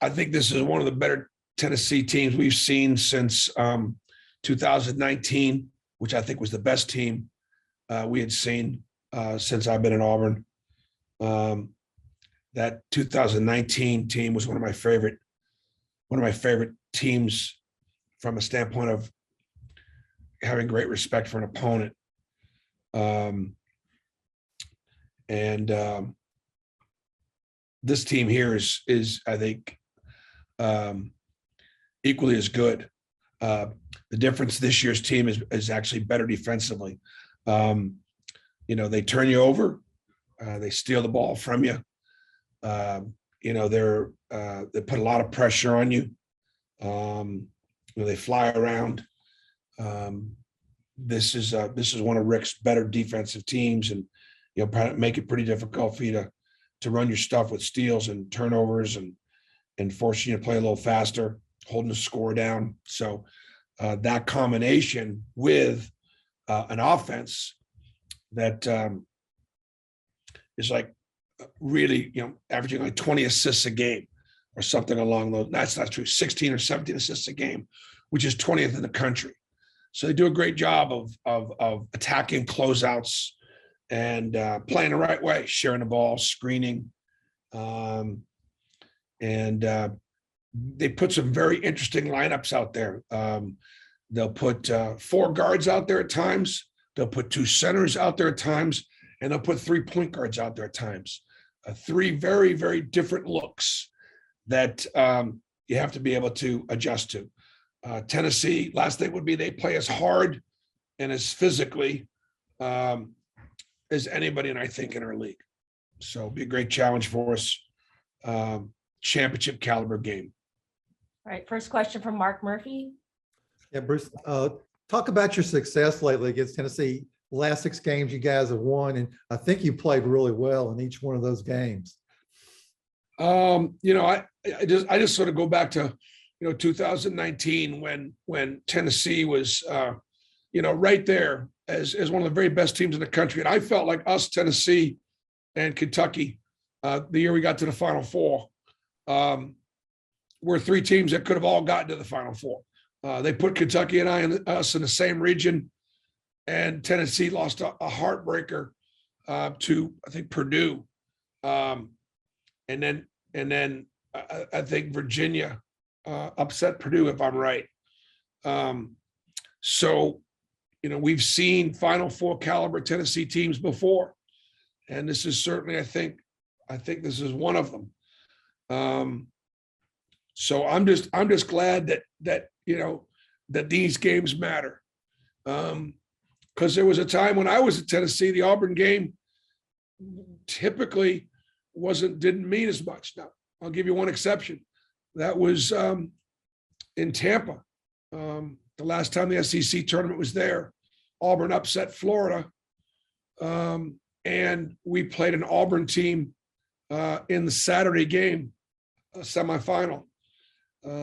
I think this is one of the better Tennessee teams we've seen since 2019, which I think was the best team we had seen since I've been in Auburn. That 2019 team was one of my favorite teams from a standpoint of having great respect for an opponent. This team here is I think equally as good. The difference this year's team is actually better defensively. They turn you over, they steal the ball from you. They put a lot of pressure on you. They fly around. This is one of Rick's better defensive teams, and make it pretty difficult for you to run your stuff with steals and turnovers and forcing you to play a little faster, holding the score down. So that combination with an offense that is like really, averaging like 20 assists a game or something along those. That's not true. 16 or 17 assists a game, which is 20th in the country. So they do a great job of attacking closeouts and playing the right way, sharing the ball, screening. They put some very interesting lineups out there. They'll put 4 guards out there at times. They'll put 2 centers out there at times, and they'll put 3 point guards out there at times. 3 very, very different looks that you have to be able to adjust to. Tennessee, last thing would be they play as hard and as physically as anybody, and I think in our league. So it'll be a great challenge for us. Championship caliber game. All right, first question from Mark Murphy. Yeah, Bruce, talk about your success lately against Tennessee. Last 6 games you guys have won, and I think you played really well in each one of those games. I just sort of go back to 2019 when Tennessee was right there as one of the very best teams in the country, and I felt like us, Tennessee, and Kentucky, the year we got to the Final Four, were 3 teams that could have all gotten to the Final Four. They put Kentucky and us in the same region, and Tennessee lost a heartbreaker to, I think, Purdue, and then I think Virginia upset Purdue, if I'm right. So we've seen Final Four caliber Tennessee teams before, and this is certainly, I think this is one of them. So I'm just glad that these games matter. Because there was a time when I was at Tennessee, the Auburn game typically didn't mean as much. Now, I'll give you one exception. That was in Tampa. The last time the SEC tournament was there, Auburn upset Florida. And we played an Auburn team in the Saturday game, semifinal.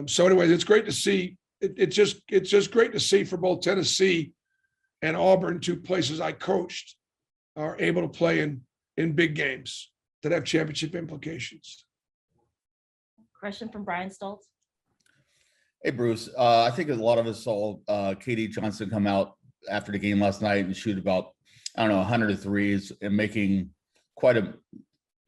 So anyways, it's great to see. It's just great to see for both Tennessee and Auburn, 2 places I coached, are able to play in big games that have championship implications. Question from Brian Stoltz. Hey, Bruce. I think a lot of us saw KD Johnson come out after the game last night and shoot about, 100 threes and making quite a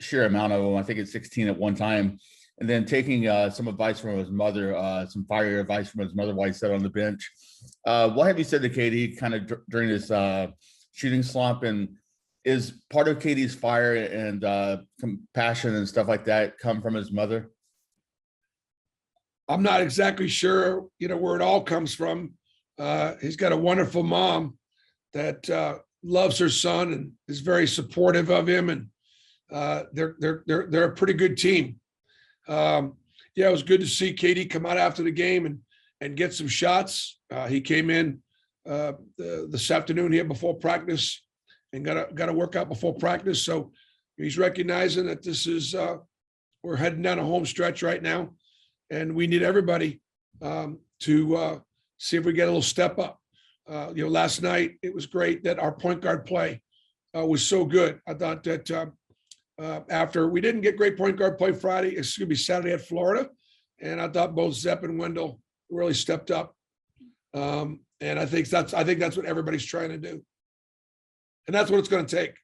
sheer amount of them. I think it's 16 at one time. And then taking some advice from his mother, some fire advice from his mother while he sat on the bench. What have you said to KD kind of during this shooting slump? And is part of KD's fire and compassion and stuff like that come from his mother? I'm not exactly sure, where it all comes from. He's got a wonderful mom that loves her son and is very supportive of him, and they're a pretty good team. It was good to see KD come out after the game and get some shots. He came in this afternoon here before practice and got a workout before practice. So he's recognizing that this is we're heading down a home stretch right now, and we need everybody to see if we get a little step up. Last night it was great that our point guard play was so good. I thought that after we didn't get great point guard play Saturday at Florida, And I thought both Zepp and Wendell really stepped up. And I think that's what everybody's trying to do. And that's what it's going to take.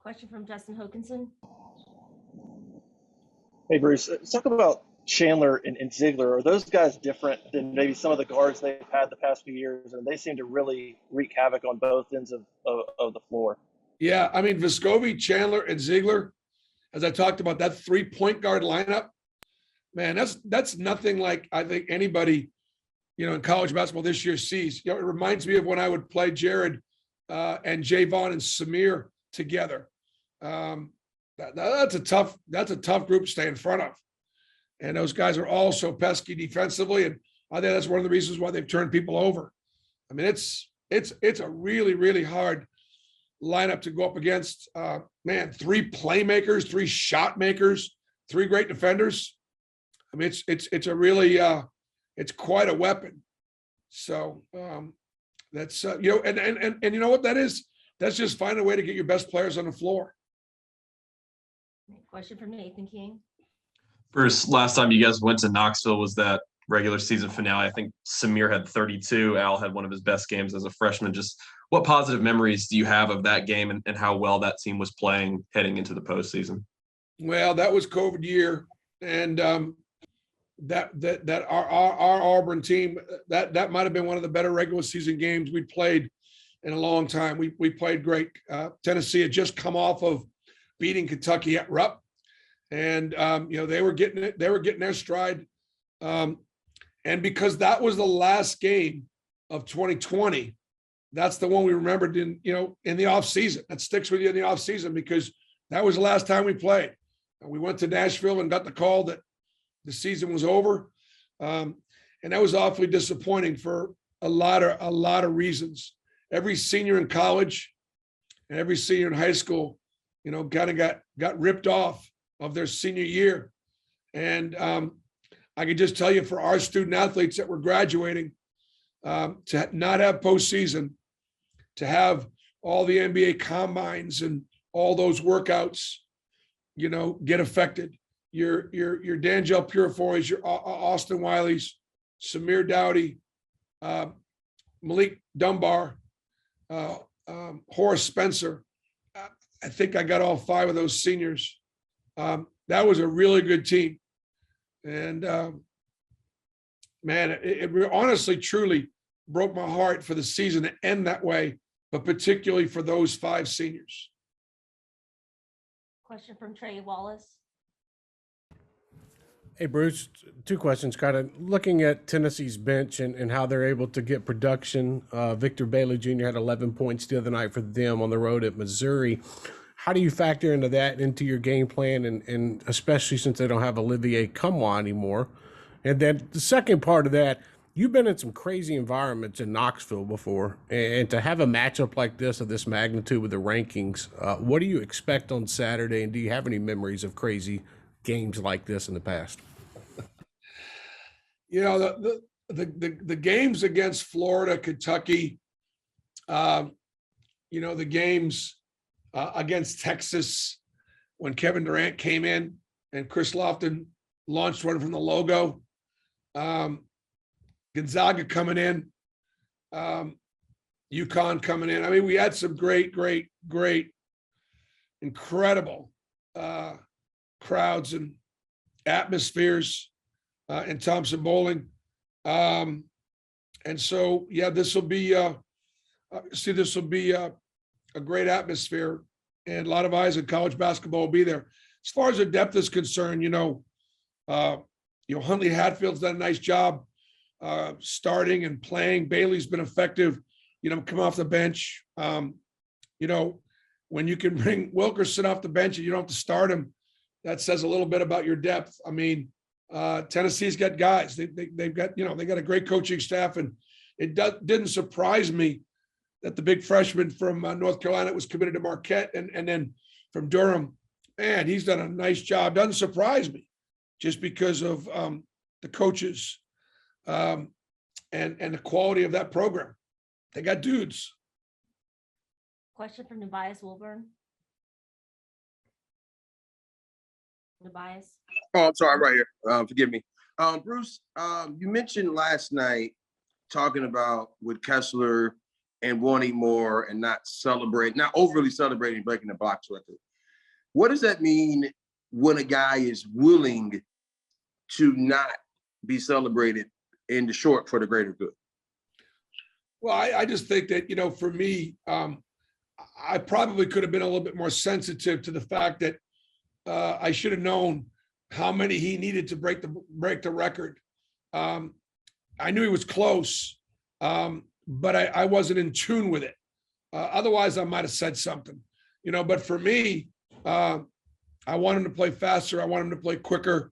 Question from Justin Hokanson. Hey, Bruce, talk about Chandler and Ziegler. Are those guys different than maybe some of the guards they've had the past few years? And they seem to really wreak havoc on both ends of the floor. Yeah, I mean, Vescovi, Chandler, and Ziegler, as I talked about, that 3-point guard lineup, man, that's nothing like I think anybody, in college basketball this year sees. It reminds me of when I would play Jared and Javon and Samir together. That's a tough group to stay in front of. And those guys are all so pesky defensively. And I think that's one of the reasons why they've turned people over. I mean, it's a really, really hard lineup to go up against. 3 playmakers, 3 shot makers, 3 great defenders. I mean, it's a really, it's quite a weapon. So that's, and you know what that is? That's just find a way to get your best players on the floor. Question from Nathan King. Bruce, last time you guys went to Knoxville was that regular season finale. I think Samir had 32. Al had one of his best games as a freshman. Just what positive memories do you have of that game and how well that team was playing heading into the postseason? Well, that was COVID year. And that our Auburn team, that might've been one of the better regular season games we played in a long time. We played great. Tennessee had just come off of beating Kentucky at Rupp. And, they were getting their stride. And because that was the last game of 2020, that's the one we remembered in the off season. That sticks with you in the off season because that was the last time we played. And we went to Nashville and got the call that the season was over. And that was awfully disappointing for a lot of reasons. Every senior in college and every senior in high school, kind of got ripped off of their senior year. And I can just tell you for our student athletes that were graduating, to not have postseason, to have all the NBA combines and all those workouts, get affected. Your D'Angelo Purifoys, your Austin Wileys, Samir Dowdy, Malik Dunbar, Horace Spencer. I think I got all 5 of those seniors. That was a really good team. And man, it honestly, truly broke my heart for the season to end that way, but particularly for those 5 seniors. Question from Trey Wallace. Hey, Bruce, 2 questions. Kind of looking at Tennessee's bench and how they're able to get production. Victor Bailey Jr. had 11 points the other night for them on the road at Missouri. How do you factor into that into your game plan, and especially since they don't have Olivier Cumwa anymore? And then the second part of that, you've been in some crazy environments in Knoxville before, and to have a matchup like this of this magnitude with the rankings, what do you expect on Saturday, and do you have any memories of crazy games like this in the past? The games against Florida, Kentucky, the games against Texas when Kevin Durant came in and Chris Lofton launched one from the logo, Gonzaga coming in, UConn coming in. I mean, we had some great, incredible crowds and atmospheres in Thompson Bowling. And so, yeah, this will be a great atmosphere, and a lot of eyes in college basketball will be there. As far as the depth is concerned, Huntley Hatfield's done a nice job starting and playing. Bailey's been effective, come off the bench. When you can bring Wilkerson off the bench and you don't have to start him, that says a little bit about your depth. I mean, Tennessee's got guys. They've got, they got a great coaching staff, and it didn't surprise me that the big freshman from North Carolina was committed to Marquette, and then from Durham, man, he's done a nice job. Doesn't surprise me, just because of the coaches and the quality of that program. They got dudes. Question from Tobias Wilburn. Tobias. Oh, I'm sorry, right here. Forgive me. Bruce, you mentioned last night talking about with Kessler and wanting more and not overly celebrating breaking the box record. What does that mean when a guy is willing to not be celebrated in the short for the greater good? Well, I just think that, for me, I probably could have been a little bit more sensitive to the fact that I should have known how many he needed to break the record. I knew he was close, but I wasn't in tune with it. Otherwise, I might have said something, but for me, I want him to play faster. I want him to play quicker.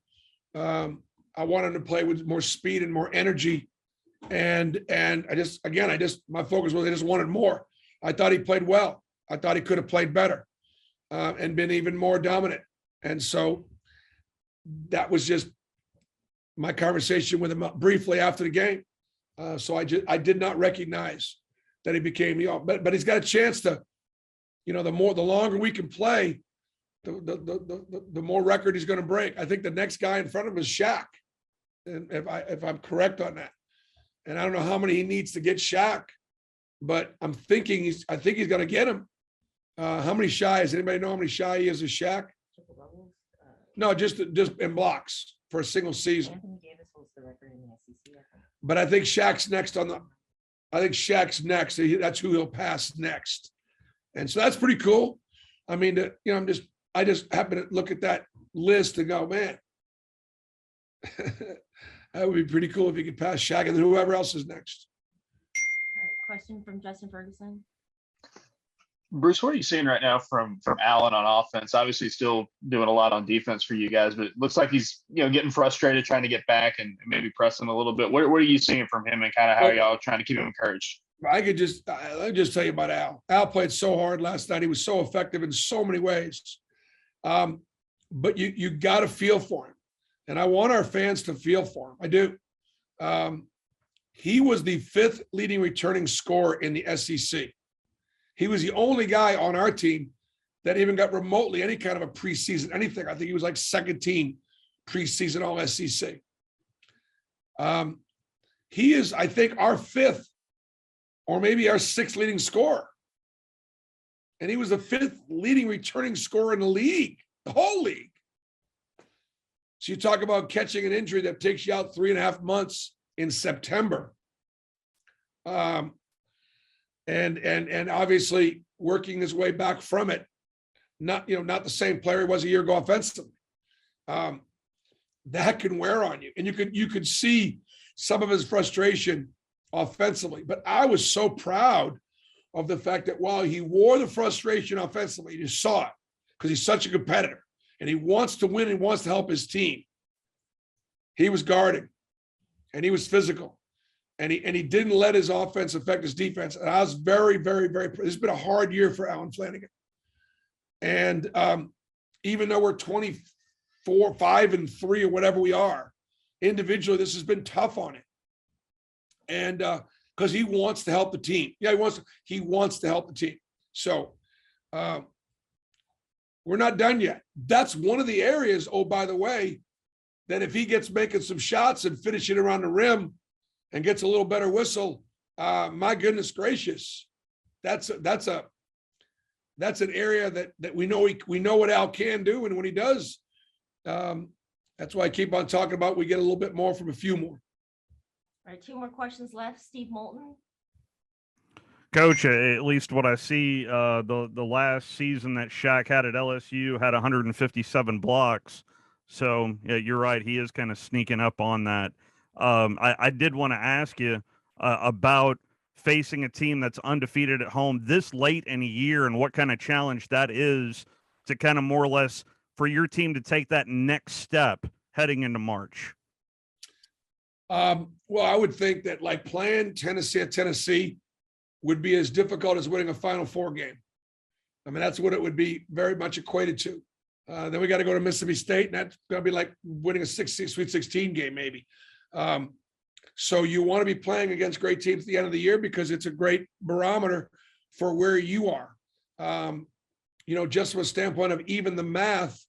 I want him to play with more speed and more energy. And my focus was I just wanted more. I thought he played well. I thought he could have played better and been even more dominant. And so that was just my conversation with him briefly after the game. So I did not recognize that he became, but he's got a chance to, the longer we can play, the more record he's going to break. I think the next guy in front of him is Shaq, and if I'm correct on that. And I don't know how many he needs to get Shaq, but I think he's going to get him. How many shy is anybody know how many shy he is of Shaq? No, just in blocks for a single season. Anthony Davis holds the record in the SEC. But I think Shaq's next That's who he'll pass next. And so that's pretty cool. I mean, I just happen to look at that list and go, man, that would be pretty cool if he could pass Shaq and then whoever else is next. All right, question from Justin Ferguson. Bruce, what are you seeing right now from Allen on offense? Obviously, still doing a lot on defense for you guys, but it looks like he's getting frustrated, trying to get back and maybe pressing a little bit. What are you seeing from him, and kind of how y'all trying to keep him encouraged? Let me just tell you about Al. Al played so hard last night. He was so effective in so many ways. But you got to feel for him, and I want our fans to feel for him. I do. He was the 5th leading returning scorer in the SEC. He was the only guy on our team that even got remotely any kind of a preseason anything. I think he was like second team preseason all SEC. He is, I think, our 5th or maybe our 6th leading scorer. And he was the 5th leading returning scorer in the league, the whole league. So you talk about catching an injury that takes you out 3.5 months in September. And obviously working his way back from it, not the same player he was a year ago offensively. That can wear on you. And you could see some of his frustration offensively. But I was so proud of the fact that while he wore the frustration offensively, you saw it because he's such a competitor and he wants to win and wants to help his team. He was guarding and he was physical. And he didn't let his offense affect his defense. And I was very, very, very. It's been a hard year for Alan Flanagan. And even though we're 24, 5-3 or whatever we are, individually, this has been tough on him. And because he wants to help the team. Yeah, he wants to help the team. So we're not done yet. That's one of the areas, oh, by the way, that if he gets making some shots and finishing around the rim, and gets a little better whistle, my goodness gracious, that's an area that we know what Al can do, and when he does, that's why I keep on talking about we get a little bit more from a few more. All right, 2 more questions left. Steve Moulton. Coach, at least what I see, the last season that Shaq had at LSU had 157 blocks. So yeah, you're right, he is kind of sneaking up on that. I did want to ask you about facing a team that's undefeated at home this late in a year and what kind of challenge that is to kind of more or less for your team to take that next step heading into March. Well, I would think that like playing Tennessee at Tennessee would be as difficult as winning a Final Four game. I mean, that's what it would be very much equated to. Then we got to go to Mississippi State, and that's going to be like winning a Sweet 16 game maybe. So you want to be playing against great teams at the end of the year because it's a great barometer for where you are. Just from a standpoint of even the math,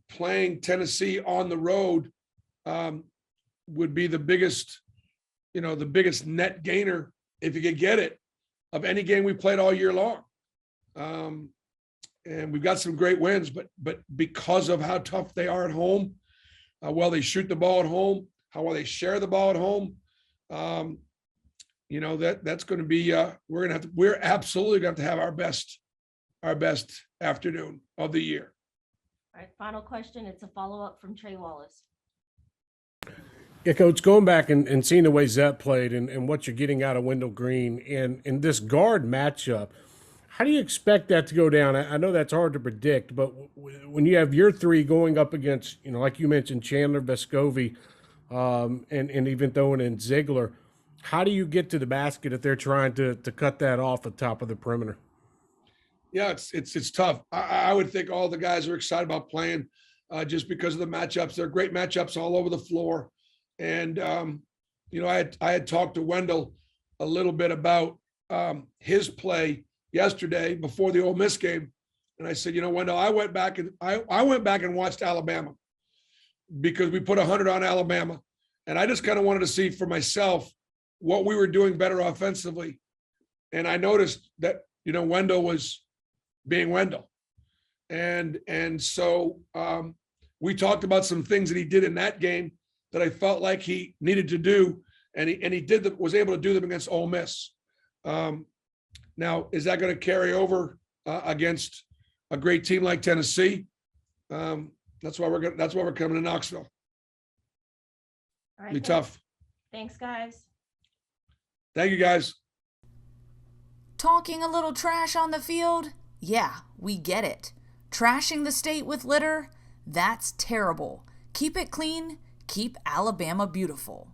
playing Tennessee on the road would be the biggest net gainer, if you could get it, of any game we played all year long. And we've got some great wins, but because of how tough they are at home, how well they shoot the ball at home, how well they share the ball at home, that's going to be we're absolutely going to have our best afternoon of the year. All right, final question. It's a follow-up from Trey Wallace. Yeah, Coach, going back and seeing the way Zep played and what you're getting out of Wendell Green and in this guard matchup, how do you expect that to go down? I know that's hard to predict, but when you have your three going up against, like you mentioned, Chandler, Vescovi, and even throwing in Ziegler, how do you get to the basket if they're trying to cut that off at top of the perimeter? Yeah, it's tough. I would think all the guys are excited about playing just because of the matchups. They're great matchups all over the floor. And, I had talked to Wendell a little bit about his play yesterday before the Ole Miss game. And I said, Wendell, I went back and watched Alabama because we put 100 on Alabama. And I just kind of wanted to see for myself what we were doing better offensively. And I noticed that, Wendell was being Wendell. And so we talked about some things that he did in that game that I felt like he needed to do. And he was able to do them against Ole Miss. Now, is that going to carry over against a great team like Tennessee? That's why we're coming to Knoxville. All right, Be tough. Thanks, guys. Thank you, guys. Talking a little trash on the field? Yeah, we get it. Trashing the state with litter? That's terrible. Keep it clean. Keep Alabama beautiful.